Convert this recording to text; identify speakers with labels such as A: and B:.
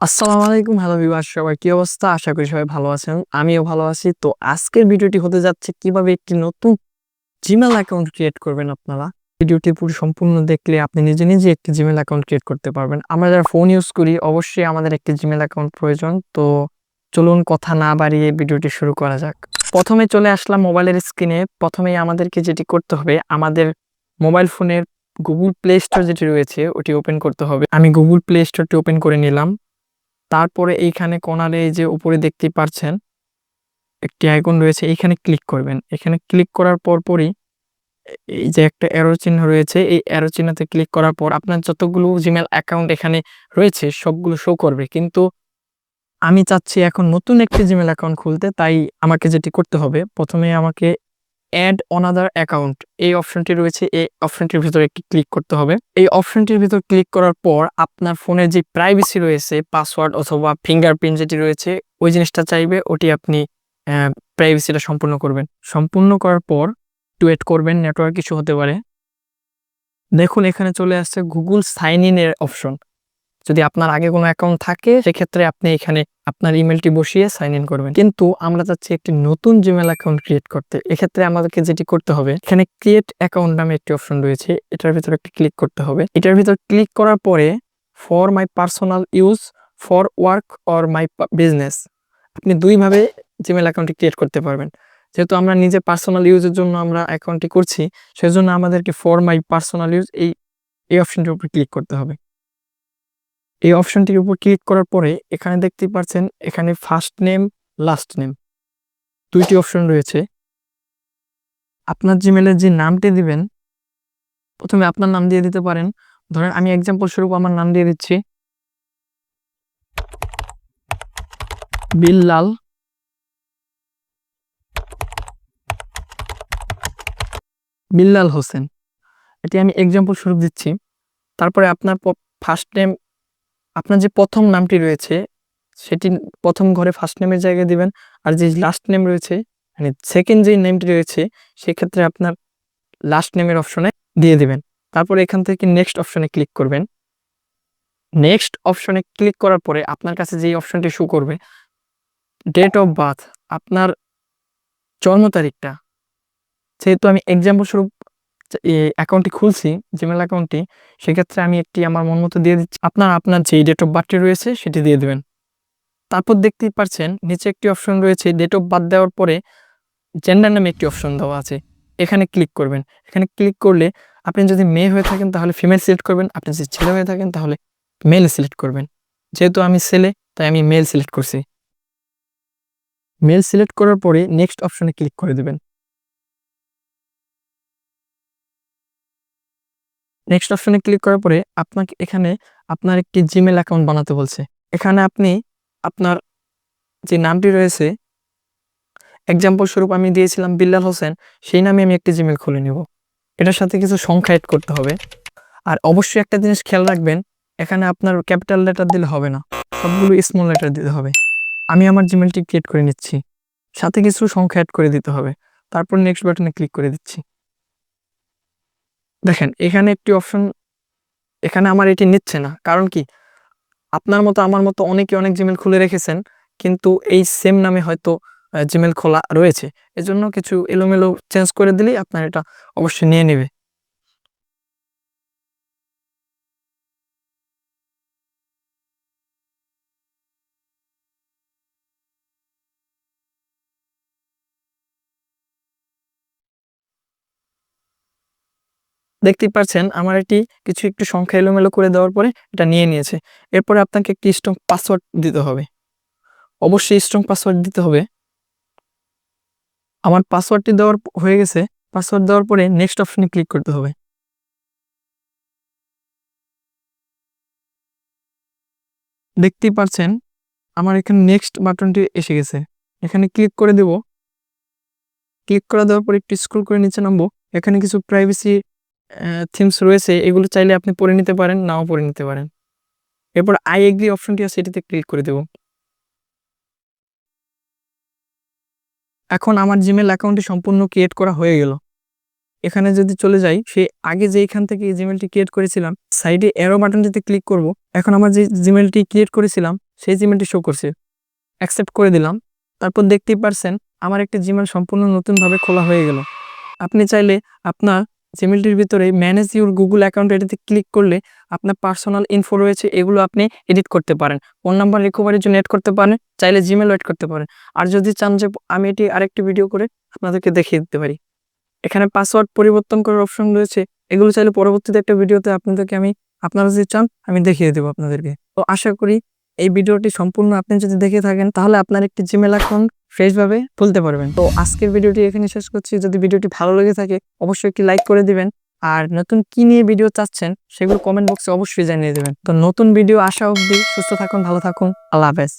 A: আসসালামু আলাইকুম, hello viewers, সবার কি অবস্থা? আশা করি সবাই ভালো আছেন। আমিও ভালো আছি। তো আজকের ভিডিওটি হতে যাচ্ছে কিভাবে একটি নতুন জিমেইল অ্যাকাউন্ট ক্রিয়েট করবেন আপনারা। ভিডিওটি পুরো সম্পূর্ণ দেখলে আপনি নিজে নিজে একটি জিমেইল অ্যাকাউন্ট ক্রিয়েট করতে পারবেন। আমরা যারা ফোন ইউজ করি অবশ্যই আমাদের একটি জিমেইল অ্যাকাউন্ট প্রয়োজন। তো চলুন কথা না বাড়িয়ে ভিডিওটি শুরু করা যাক। প্রথমে চলে আসলাম মোবাইলের স্ক্রিনে। প্রথমেই আমাদেরকে যেটি করতে হবে, আমাদের মোবাইল ফোনের গুগল প্লে স্টোর যেটি রয়েছে ওটি ওপেন করতে হবে। আমি গুগল প্লে স্টোরটি ওপেন করে নিলাম। তারপরে এইখানে কর্নারে এই যে উপরে দেখতেই পারছেন একটি আইকন রয়েছে, এইখানে ক্লিক করবেন। এখানে ক্লিক করার পরপরই এই যে একটা অ্যারো চিহ্ন রয়েছে, এই অ্যারো চিহ্নতে ক্লিক করার পর আপনার যতগুলো জিমেইল অ্যাকাউন্ট এখানে রয়েছে সবগুলো শো করবে। কিন্তু আমি চাচ্ছি এখন নতুন একটি জিমেইল অ্যাকাউন্ট খুলতে, তাই আমাকে যেটি করতে হবে, প্রথমে আমাকে অ্যাড অনাদার অ্যাকাউন্ট এই অপশনটি রয়েছে, এই অপশনটির ভিতরে একটি ক্লিক করতে হবে। এই অপশনটির ভিতর ক্লিক করার পর আপনার ফোনের যে প্রাইভেসি রয়েছে, পাসওয়ার্ড অথবা ফিঙ্গারপ্রিন্ট যেটি রয়েছে ওই জিনিসটা চাইবে, ওটি আপনি প্রাইভেসিটা সম্পূর্ণ করবেন। সম্পূর্ণ করার পর একটু ওয়েট করবেন, নেটওয়ার্ক ইস্যু হতে পারে। দেখুন এখানে চলে আসছে গুগল সাইন ইন এর অপশন। যদি আপনার আগে কোনো অ্যাকাউন্ট থাকে সেক্ষেত্রে আপনি এখানে আপনার ইমেলটি বসিয়ে সাইন ইন করবেন। কিন্তু আমরা চাচ্ছি একটি নতুন জিমেইল অ্যাকাউন্ট ক্রিয়েট করতে। এক্ষেত্রে আমাদেরকে যেটি করতে হবে, এখানে ক্রিয়েট অ্যাকাউন্ট নামে একটি অপশন রয়েছে, এটার ভিতরে একটি ক্লিক করতে হবে। এটার ভিতর ক্লিক করার পরে for my personal use, for work or my business, আপনি দুইভাবে জিমেইল অ্যাকাউন্টটি ক্রিয়েট করতে পারবেন। যেহেতু আমরা নিজে পার্সোনাল ইউজের জন্য আমরা অ্যাকাউন্টটি করছি, সেজন্য আমাদেরকে ফর মাই পার্সোনাল ইউজ এই অপশনটির উপর ক্লিক করতে হবে। এই অপশনটির উপর ক্লিক করার পরে এখানে দেখতেই পাচ্ছেন, এখানে ফার্স্ট নেম, লাস্ট নেম দুইটি অপশন রয়েছে। আপনার জিমেইলের যে নামটি দিবেন, প্রথমে আপনার নাম দিয়ে দিতে পারেন। ধরেন আমি এক্সাম্পল স্বরূপ আমার নাম দিয়ে দিচ্ছি বিল্লাল বিল্লাল হোসেন, এটি আমি এক্সাম্পল স্বরূপ দিচ্ছি। তারপরে আপনার ফার্স্ট নেম, আপনার যে প্রথম নামটি রয়েছে সেটি প্রথম ঘরে ফার্স্ট নেমের জায়গায় দিবেন, আর যে লাস্ট নেম রয়েছে মানে সেকেন্ড যে নেমটি রয়েছে সেক্ষেত্রে আপনার লাস্ট নেমের অপশনে দিয়ে দিবেন। তারপরে এখান থেকে নেক্সট অপশনে ক্লিক করবেন। নেক্সট অপশনে ক্লিক করার পরে আপনার কাছে যেই অপশনটি শো করবে, ডেট অফ বার্থ, আপনার জন্ম তারিখটা। যেহেতু আমি এক্সাম্পল স্বরূপ অ্যাকাউন্টটি খুলছি, জিমেল অ্যাকাউন্টটি, সেক্ষেত্রে আমি একটি আমার মন মতো দিয়ে দিচ্ছি। আপনার যেই ডেট অফ বার্থটি রয়েছে সেটি দিয়ে দেবেন। তারপর দেখতেই পাচ্ছেন নিচে একটি অপশন রয়েছে, ডেট অফ বার্থ দেওয়ার পরে জেন্ডার নামে একটি অপশন দেওয়া আছে, এখানে ক্লিক করবেন। এখানে ক্লিক করলে আপনি যদি মেয়ে হয়ে থাকেন তাহলে ফিমেল সিলেক্ট করবেন, আপনি যদি ছেলে হয়ে থাকেন তাহলে মেল সিলেক্ট করবেন। যেহেতু আমি ছেলে তাই আমি মেল সিলেক্ট করছি। মেল সিলেক্ট করার পরে নেক্সট অপশনে ক্লিক করে দেবেন। নেক্সট অপশনে ক্লিক করার পরে আপনাকে এখানে আপনার একটি জিমেল অ্যাকাউন্ট বানাতে বলছে। এখানে আপনি আপনার যে নামটি রয়েছে, এক্সাম্পল স্বরূপ আমি দিয়েছিলাম বিল্লাল হোসেন, সেই নামে আমি একটি জিমেল খুলে নেব। এটার সাথে কিছু সংখ্যা এড করতে হবে। আর অবশ্যই একটা জিনিস খেয়াল রাখবেন, এখানে আপনার ক্যাপিটাল লেটার দিলে হবে না, সবগুলো স্মল লেটার দিতে হবে। আমি আমার জিমেলটি ক্রিয়েট করে নিচ্ছি, সাথে কিছু সংখ্যা অ্যাড করে দিতে হবে। তারপর নেক্সট বাটনে ক্লিক করে দিচ্ছি। দেখেন এখানে একটি অপশন, এখানে আমার এটি নিচ্ছে না। কারণ কি, আপনার মতো আমার মতো অনেকে অনেক জিমেল খুলে রেখেছেন, কিন্তু এই সেম নামে হয়তো জিমেল খোলা রয়েছে। এজন্য কিছু এলোমেলো চেঞ্জ করে দিলেই আপনার এটা অবশ্যই নিয়ে নেবে। দেখতেই পাচ্ছেন আমার এটি কিছু একটু সংখ্যা এলোমেলো করে দেওয়ার পরে এটা নিয়ে নিয়েছে। এরপরে আপনাকে একটি স্ট্রং পাসওয়ার্ড দিতে হবে, অবশ্যই স্ট্রং পাসওয়ার্ড দিতে হবে। আমার পাসওয়ার্ডটি দেওয়ার হয়ে গেছে। পাসওয়ার্ড দেওয়ার পরে নেক্সট অপশনে ক্লিক করতে হবে। দেখতেই পাচ্ছেন আমার এখানে নেক্সট বাটনটি এসে গেছে, এখানে ক্লিক করে দেব। ক্লিক করে দেওয়ার পর একটু স্ক্রল করে নিচে নামবো। এখানে কিছু প্রাইভেসি থিমস রয়েছে, এগুলো চাইলে আপনি পড়ে নিতে পারেন, নাও পড়ে নিতে পারেন। এরপর আই এগ্রি অপশনটি আছে, এটিতে ক্লিক করে দেব। এখন আমার জিমেল অ্যাকাউন্টটি সম্পূর্ণ ক্রিয়েট করা হয়ে গেল। এখানে যদি চলে যাই, সে আগে যেইখান থেকে এই জিমেলটি ক্রিয়েট করেছিলাম সাইডে অ্যারো বাটনটিতে ক্লিক করব। এখন আমার যে জিমেলটি ক্রিয়েট করেছিলাম সেই জিমেলটি শো করছে। অ্যাকসেপ্ট করে দিলাম। তারপর দেখতেই পারছেন আমার একটি জিমেল সম্পূর্ণ নতুনভাবে খোলা হয়ে গেল। আপনি চাইলে আপনার জিমেলটির ভিতরে ম্যানেজ ইউর গুগল অ্যাকাউন্ট এটাতে ক্লিক করলে আপনার পার্সোনাল ইনফো রয়েছে, এগুলো আপনি এডিট করতে পারেন। ফোন নাম্বার রিকভারির জন্য এড করতে পারেন, চাইলে জিমেলও এড করতে পারেন। আর যদি চান যে আমি এটি আরেকটি ভিডিও করে আপনাদেরকে দেখিয়ে দিতে পারি। এখানে পাসওয়ার্ড পরিবর্তন করার অপশন রয়েছে, এগুলো চাইলে পরবর্তীতে একটা ভিডিওতে আপনাদেরকে আপনারা যদি চান আমি দেখিয়ে দেবো আপনাদেরকে। তো আশা করি এই ভিডিওটি সম্পূর্ণ আপনি যদি দেখে থাকেন তাহলে আপনার একটি জিমেল অ্যাকাউন্ট ফ্রেশভাবে খুলতে পারবেন। তো আজকের ভিডিওটি এখানে শেষ করছি। যদি ভিডিওটি ভালো লেগে থাকে অবশ্যই একটি লাইক করে দিবেন, আর নতুন কি নিয়ে ভিডিও চাচ্ছেন সেগুলো কমেন্ট বক্সে অবশ্যই জানিয়ে দেবেন। তো নতুন ভিডিও আসা অবধি সুস্থ থাকুন, ভালো থাকুন, আল্লাহ হাফেজ।